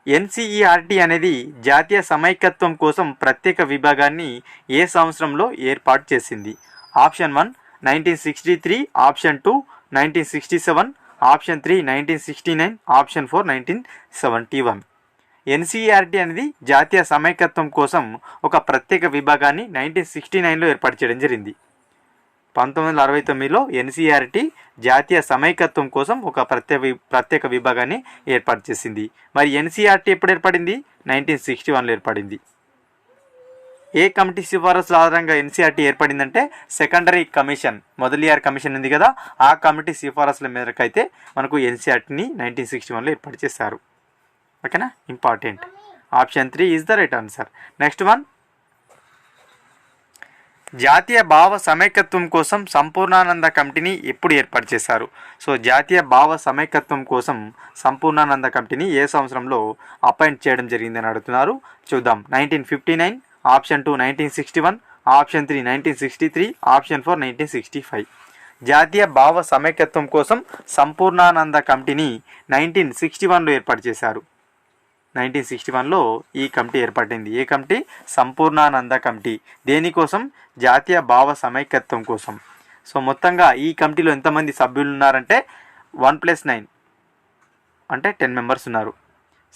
NCERT అనేది జాతీయ సమైక్యత్వం కోసం ప్రత్యేక విభాగాన్ని ఏ సంవత్సరంలో ఏర్పాటు చేసింది? Option 1 1963, option 2 1967, option 3 1969, option 4 1971. NCERT అనేది జాతీయ సమైక్యత్వం కోసం ఒక ప్రత్యేక విభాగాన్ని 1969లో ఏర్పాటు చేయడం జరిగింది. 1969లో ఎన్సీఈఆర్టీ జాతీయ సమైక్యత్వం కోసం ఒక ప్రత్యేక విభాగాన్ని ఏర్పాటు చేసింది. మరి ఎన్సీఈఆర్టీ ఎప్పుడు ఏర్పడింది? 1961లో ఏర్పడింది. ఏ కమిటీ సిఫారసుల ఆధారంగా ఎన్సీఆర్టీ ఏర్పడిందంటే సెకండరీ కమిషన్, మొదలియార్ కమిషన్ ఉంది కదా, ఆ కమిటీ సిఫారసుల మేరకు అయితే మనకు ఎన్సీఆర్టీని 1961లో ఏర్పాటు చేశారు. ఓకేనా, important. Option 3 is the right answer. Next one, జాతీయ భావ సమైక్యత్వం కోసం సంపూర్ణానంద కమిటీని ఎప్పుడు ఏర్పాటు చేశారు? సో జాతీయ భావ సమైక్యత్వం కోసం సంపూర్ణానంద కమిటీని ఏ సంవత్సరంలో అపాయింట్ చేయడం జరిగిందని అడుగుతున్నారు. చూద్దాం. 1959, ఆప్షన్ 2 1961, ఆప్షన్ 3 1963, ఆప్షన్ 4 1965. జాతీయ భావ సమైక్యత్వం కోసం సంపూర్ణానంద కమిటీని 1961లో ఏర్పాటు చేశారు. 1961లో ఈ కమిటీ ఏర్పడింది. ఏ కమిటీ? సంపూర్ణానంద కమిటీ. దేనికోసం? జాతీయ భావ సమైక్యత్వం కోసం. సో మొత్తంగా ఈ కమిటీలో ఎంతమంది సభ్యులు ఉన్నారంటే 1+9 అంటే 10 మెంబర్స్ ఉన్నారు.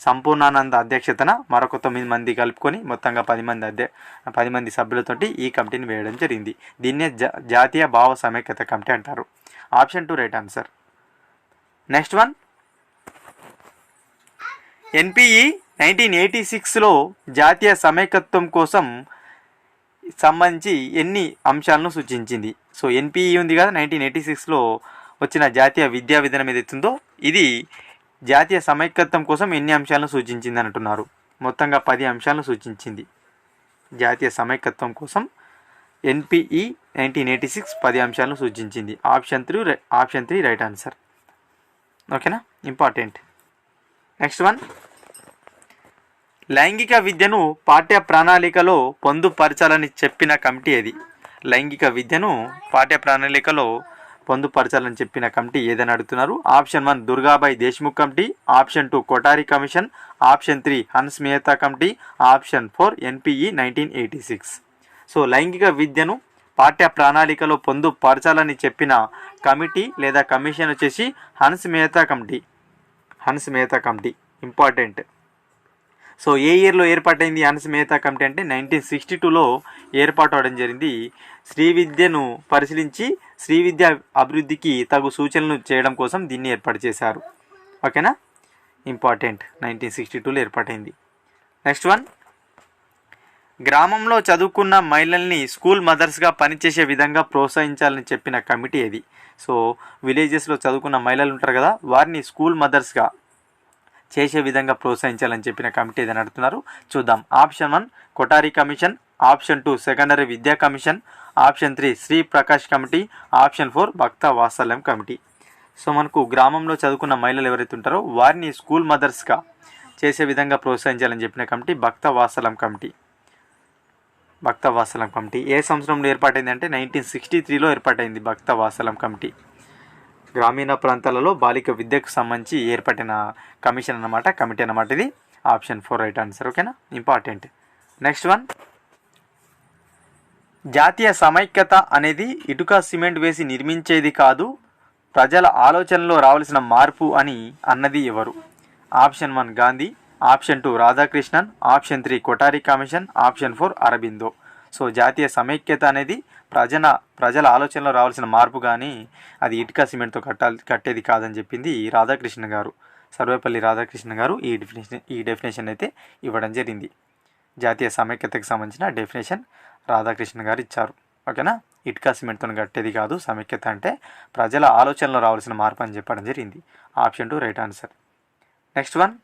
సంపూర్ణానంద అధ్యక్షతన మరొక 9 మంది కలుపుకొని మొత్తంగా 10 మంది సభ్యులతోటి ఈ కమిటీని వేయడం జరిగింది. దీన్నే జాతీయ భావ సమైక్యత కమిటీ అంటారు. Option 2 right answer. Next one, NPE 1986లో జాతీయ సమైక్యత్వం కోసం సంబంధించి ఎన్ని అంశాలను సూచించింది? సో ఎన్పిఈ ఉంది కదా, 1986లో వచ్చిన జాతీయ విద్యా విధానం ఏదైతుందో ఇది జాతీయ సమైక్యత్వం కోసం ఎన్ని అంశాలను సూచించింది అని అంటున్నారు. మొత్తంగా 10 అంశాలను సూచించింది. జాతీయ సమైక్యత్వం కోసం ఎన్పిఈ 1986 10 అంశాలను సూచించింది. Option 3 right answer. ఓకేనా, ఇంపార్టెంట్. నెక్స్ట్ వన్, లైంగిక విద్యను పాఠ్య ప్రణాళికలో పొందుపరచాలని చెప్పిన కమిటీ ఏది? లైంగిక విద్యను పాఠ్య ప్రణాళికలో పొందుపరచాలని చెప్పిన కమిటీ ఏదని అడుగుతున్నారు. Option 1 Durgabai Deshmukh committee, option 2 Kothari commission, option 3 Hansa Mehta committee, option 4 NPE 1986. So లైంగిక విద్యను పాఠ్య ప్రణాళికలో పొందుపరచాలని చెప్పిన కమిటీ లేదా కమిషన్ వచ్చేసి Hans Mehta committee. Hans Mehta committee important. So ఏ ఇయర్లో ఏర్పాటైంది హన్స్ మెహతా కమిటీ అంటే 1962లో ఏర్పాటు అవడం జరిగింది. శ్రీ విద్యను పరిశీలించి శ్రీ విద్య అభివృద్ధికి తగు సూచనలు చేయడం కోసం దీన్ని ఏర్పాటు చేశారు. ఓకేనా, ఇంపార్టెంట్. 1962లో ఏర్పాటైంది. నెక్స్ట్ వన్, గ్రామంలో చదువుకున్న మహిళల్ని స్కూల్ మదర్స్గా పనిచేసే విధంగా ప్రోత్సహించాలని చెప్పిన కమిటీ ఏది? సో విలేజెస్లో చదువుకున్న మహిళలు ఉంటారు కదా, వారిని స్కూల్ మదర్స్గా చేసే విధంగా ప్రోత్సహించాలని చెప్పిన కమిటీ ఏదని అడుగుతున్నారు. చూద్దాం. Option 1 Kothari commission, option 2 secondary విద్యా commission, option 3 Shri Prakash committee, option 4 భక్త వాత్సల్యం కమిటీ. సో మనకు గ్రామంలో చదువుకున్న మహిళలు ఎవరైతే ఉంటారో వారిని స్కూల్ మదర్స్గా చేసే విధంగా ప్రోత్సహించాలని చెప్పిన కమిటీ భక్త వాత్సల్యం కమిటీ. భక్త వాత్సల్యం కమిటీ ఏ సంవత్సరంలో ఏర్పాటైంది అంటే 1963లో ఏర్పాటైంది భక్త వాత్సల్యం కమిటీ. గ్రామీణ ప్రాంతాలలో బాలిక విద్యకు సంబంధించి ఏర్పడిన కమిషన్ అన్నమాట, కమిటీ అన్నమాట ఇది. Option 4 right answer. ఓకేనా, ఇంపార్టెంట్. నెక్స్ట్ వన్, జాతీయ సమైక్యత అనేది ఇటుక సిమెంట్ వేసి నిర్మించేది కాదు, ప్రజల ఆలోచనలో రావాల్సిన మార్పు అని అన్నది ఎవరు? Option 1 Gandhi, option 2 Radhakrishnan, option 3 Kothari commission, option 4 Aurobindo. So జాతీయ సమైక్యత అనేది ప్రజల ఆలోచనలో రావాల్సిన మార్పు కానీ అది ఇటుక సిమెంట్తో కట్టేది కాదని చెప్పింది రాధాకృష్ణ గారు. సర్వేపల్లి రాధాకృష్ణ గారు ఈ డెఫినేషన్ అయితే ఇవ్వడం జరిగింది. జాతీయ సమైక్యతకు సంబంధించిన డెఫినేషన్ రాధాకృష్ణ గారు ఇచ్చారు. ఓకేనా, ఇటుక సిమెంట్తో కట్టేది కాదు సమైక్యత అంటే ప్రజల ఆలోచనలో రావాల్సిన మార్పు అని చెప్పడం జరిగింది. Option 2 right answer. Next one,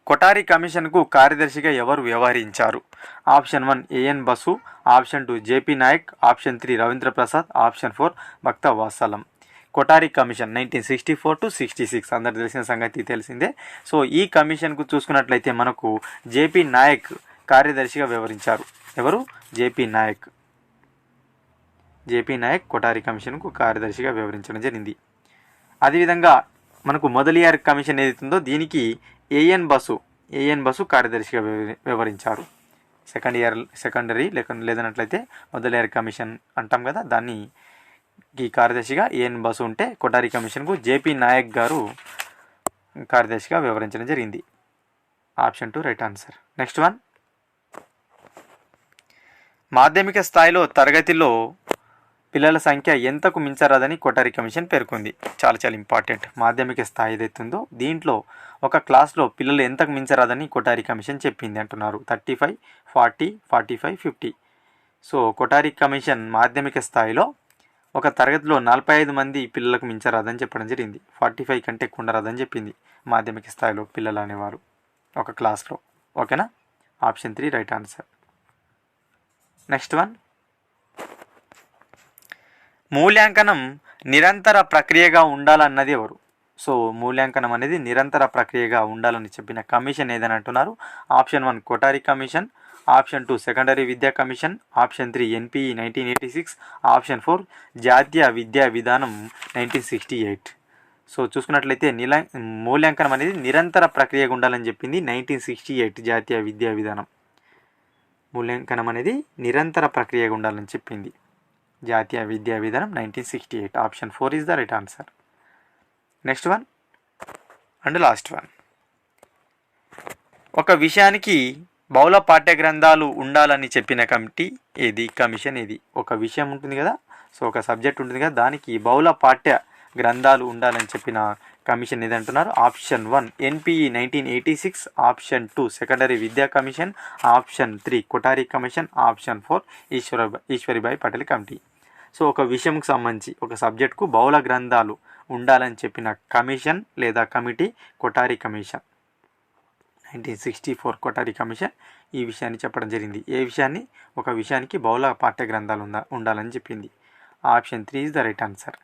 Kothari కమిషన్కు కార్యదర్శిగా ఎవరు వ్యవహరించారు? Option 1 AN Basu, option 2 JP Naik, option 3 Ravindra Prasad, option 4 Bhakta Vatsalam. Kothari commission 1964 to 66 అందరు తెలిసిన సంగతి తెలిసిందే. సో ఈ కమిషన్కు చూసుకున్నట్లయితే మనకు జేపీ నాయక్ కార్యదర్శిగా వ్యవహరించారు. ఎవరు? జేపీ నాయక్. కొఠారి కమిషన్కు కార్యదర్శిగా వ్యవహరించడం జరిగింది. అదేవిధంగా మనకు మొదలియార్ కమిషన్ ఏదైతుందో దీనికి ఏఎన్ బసు కార్యదర్శిగా వివరించారు. సెకండరీ లేదన్నట్లయితే మొదటి ఇయర్ కమిషన్ అంటాం కదా, దాన్ని ఈ కార్యదర్శిగా ఏఎన్ బసు ఉంటే కొఠారి కమిషన్కు జేపీ నాయక్ గారు కార్యదర్శిగా వివరించడం జరిగింది. Option 2 right answer. Next one, మాధ్యమిక స్థాయిలో తరగతిలో పిల్లల సంఖ్య ఎంతకు మించరాదని కొఠారి కమిషన్ పేర్కొంది. చాలా చాలా ఇంపార్టెంట్. మాధ్యమిక స్థాయి ఏదైతుందో దీంట్లో ఒక క్లాస్లో పిల్లలు ఎంతకు మించరాదని కొఠారి కమిషన్ చెప్పింది అంటున్నారు. 35, 40, 45, 50. సో కొఠారి కమిషన్ మాధ్యమిక స్థాయిలో ఒక తరగతిలో 45 మంది పిల్లలకు మించరాదని చెప్పడం జరిగింది. 45 కంటే ఎక్కువ ఉండరాదని చెప్పింది మాధ్యమిక స్థాయిలో పిల్లలు అనేవారు ఒక క్లాస్లో. ఓకేనా? Option 3 right answer. Next one, మూల్యాంకనం నిరంతర ప్రక్రియగా ఉండాలన్నది ఎవరు? సో మూల్యాంకనం అనేది నిరంతర ప్రక్రియగా ఉండాలని చెప్పిన కమిషన్ ఏదని అంటున్నారు. Option 1 Kothari commission, option 2 secondary విద్యా కమిషన్, ఆప్షన్ 3 ఎన్పిఈ 1986, ఆప్షన్ 4 జాతీయ విద్యా విధానం 1968. సో చూసుకున్నట్లయితే మూల్యాంకనం అనేది నిరంతర ప్రక్రియగా ఉండాలని చెప్పింది 1968 జాతీయ విద్యా విధానం. మూల్యాంకనం అనేది నిరంతర ప్రక్రియగా ఉండాలని చెప్పింది జాతీయ విద్యా విధానం 1968. Option 4 is the right answer. Next one and last one, ఒక విషయానికి బహుళ పాఠ్య గ్రంథాలు ఉండాలని చెప్పిన కమిషన్ ఏది? ఒక విషయం ఉంటుంది కదా, సో ఒక సబ్జెక్ట్ ఉంటుంది కదా, దానికి బహుళ పాఠ్య గ్రంథాలు ఉండాలని చెప్పిన కమిషన్ ఏది అంటున్నారు. ఆప్షన్ 1 ఎన్పిఈ 1986, ఆప్షన్ 2 సెకండరీ విద్యా commission, option 3 Kothari commission, option 4 Eshwari Bai Patel committee. So ఒక విషయంకి సంబంధించి ఒక సబ్జెక్టుకు బహుళ గ్రంథాలు ఉండాలని చెప్పిన కమిషన్ లేదా committee Kothari commission. 1964 Kothari commission ఈ విషయాన్ని చెప్పడం జరిగింది. ఏ విషయాన్ని? ఒక విషయానికి బహుళ పాఠ్య గ్రంథాలు ఉండాలని చెప్పింది. Option 3 is the right answer.